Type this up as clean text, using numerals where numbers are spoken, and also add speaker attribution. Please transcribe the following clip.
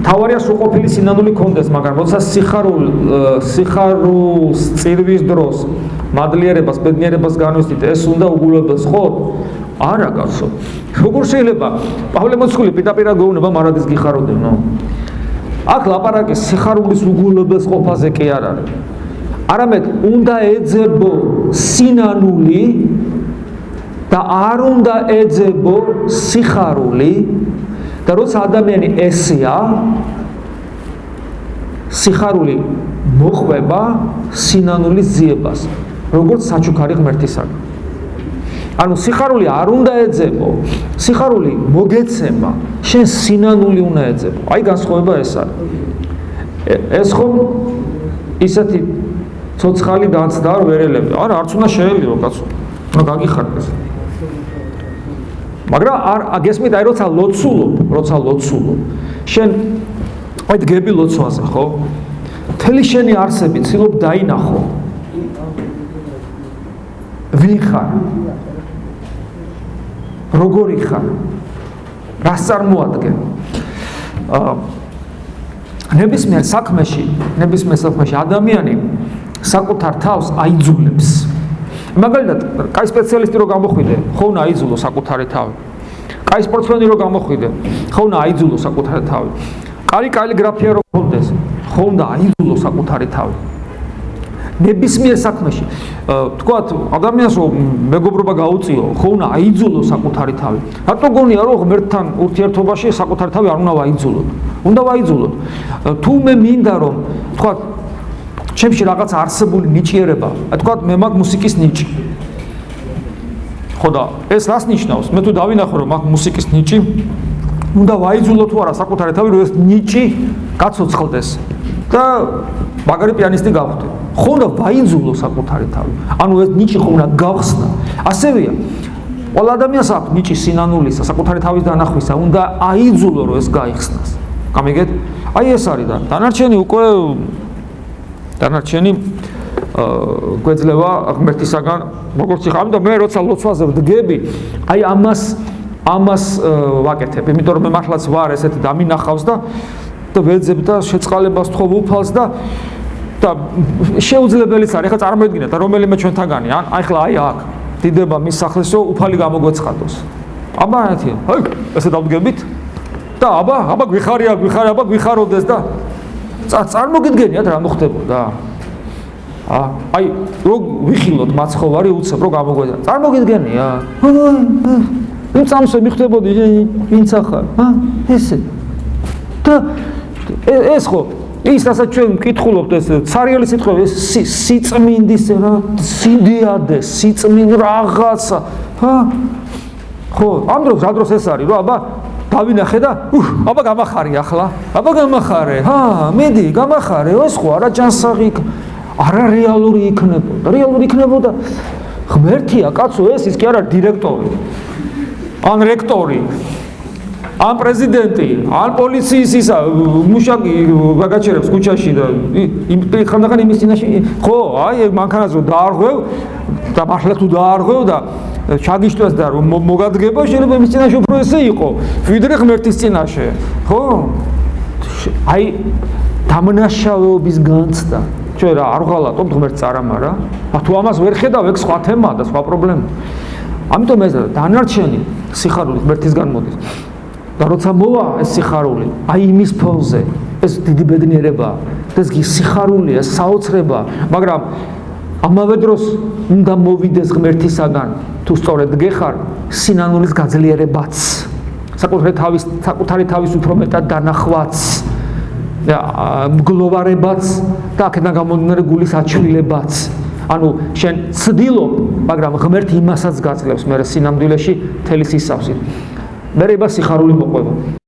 Speaker 1: თავარია სრულყოფილი სინანული კონდეს, მაგრამ როცა სიხარულს წირვის დროს მადლიერებას, ბედნიერებას განვესდით, ეს უნდა უგულებელს ხო? არა, კაცო. როგორ შეიძლება პავლე მოციქული პირდაპირ გეუბნება მარადის გიხაროდნო? აქ ლაპარაკი სიხარულის უგულებელს ყოფაზე კი არ არის. არამედ უნდა ეძებო სინანული და არ უნდა ეძებო სიხარული და როცა ადამიანი ესეა სიხარული მოხვება სინანულის ძიებას როგორც საჩუქარი ღმერთისაგან. ანუ სიხარული არ უნდა ეძებო, სიხარული მოგეცემა, შენ სინანული უნდა ეძებო. აი განსხვავება ეს არის. ეს ხომ ისეთი ცოცხალი განცდა არ ვერელები. არა, არც უნდა შეელიო კაცო. უნდა გაგიხარდეს. მაგრამ არ გესმით აი როცა ლოცულობ, შენ აი დგები ლოცვაზე, ხო? მთელი შენი არსები ცდილობ დაინახო. ვინ ხარ? როგორი ხარ? რას წარმოადგენ? ნებისმიერ საქმეში ადამიანი საკუთარ თავს აიძულებს. მაგალითად, კაი სპეციალისტი რო გამოხვიდე, ხო უნდა აიძულო საკუთარი თავი. კაი სპორტსმენი რო გამოხვიდე, ხო უნდა აიძულო საკუთარი თავი. კალი კალიგრაფია რო გქონდეს, ხო უნდა აიძულო საკუთარი თავი. ნებისმიერ საქმეში, თქვათ, ადამიანს რომ მეგობრობა გაუწიო, ხო უნდა აიძულო საკუთარი თავი. რატო გონია რომ ღმერთთან ურთიერთობაში საკუთარი თავი არ უნდა ვაიძულოთ? უნდა ვაიძულოთ. თუ მე მინდა რომ, თქვათ, ჩემში რაღაც არსებული ნიჭიერება, თქვათ, მე მაგ მუსიკის ნიჭი. ხო და ეს რას ნიშნავს? მე თუ დავინახო რომ მაგ მუსიკის ნიჭი, უნდა ვაიძულო თუ არა საკუთარი თავი, რომ ეს ნიჭი გაცოცხლდეს და მაგარი პიანისტი გავხდე. ხო უნდა ვაიძულო საკუთარი თავი. ანუ ეს ნიჭი ხო უნდა გავხსნა. ასევეა. ყველა ადამიანს აქვს ნიჭი სინანულისა, საკუთარი თავის დანახვისა, უნდა აიძულო რომ ეს გაიხსნას. გამიგეთ? აი ეს არის და დანარჩენი უკვე გვეძლევა ღმერთისაგან როგორც იხარ. ამიტომ მე როცა ლოცვაზე ვდგები, აი ამას ვაკეთებ, იმიტომ რომ მე მართლაც ვარ ესეთი დამინახავს და ვეძებ და შეწყალებას თხოვ უფალს და შეუძლებელიც არის. ახლა წარმოედგინეთ, რომელიმე ჩვენთაგანი, აი ხლა აი აქ დიდება მის სახლესო უფალი გამოგვეცხადოს. აბა ათი, აი ესე დავდგებით და აბა გვიხაროდეს და წარმოგიდგენიათ რა მოხდებოდა. აი რო ვიხილოთ მაცხოვარი უცებ რო გამოგვედა. წარმოგიდგენია? იმ წამსვე მიხდებოდი ვინც ახარ? ესე. და ეს ხო ის რასაც ჩვენ ვკითხულობთ ეს ცარიელი სიტყვები ეს სიწმინდის რა სიდიადე სიწმინ რაღაცა ხო ამ დროს რა დროს ეს არის რომ აბა დავინახე და აბა გამახარე ახლა აბა გამახარე მედი გამახარე ეს ხო არა ჯანსაღი არა რეალური იქნებოდა ღმერთია კაცო ეს ის კი არა დირექტორი ან რექტორი ან პრეზიდენტი, ან პოლიციის ისა მუშაკი გაგაჩერებს ქუჩაში და ხანდახან იმის წინაშე ხო, აი მანქანას რომ დაარღვევ და მართლა თუ დაარღვევ და ჩაგიშტვეს და რომ მოგადგება, შეიძლება იმის წინაშე უფრო ესე იყო, ვიდრე ღმერთის წინაშე, ხო? აი დამნაშავეობის განცდა. ჩვენ რა არ ვღალატობთ ღმერთს არამარა, თუ ამას ვერ ხედავ, ეგ სხვა თემაა და სხვა პრობლემა. ამიტომ ეს დანარჩენი სიხარული ღმერთისგან მოდის. და როცა მოვა ეს სიხარული, აი იმის ფონზე, ეს დიდი ბედნიერება, ეს სიხარულია, საოცრება, მაგრამ ამავე დროს უნდა მოვიდეს ღმერთისაგან, თუ სწორედ გეხარ, სინანულის გაძლიერებაც, საკუთარი თავის უფრო მეტად დანახვაც, მგლოვარებაც და აქედან გამომდინარე გულის აჩვილებაც. ანუ შენ ცდილობ, მაგრამ ღმერთი იმასაც გაძლევს მე სინამდვილეში მთელი სისავსით. მერება სიხარული მოყვება.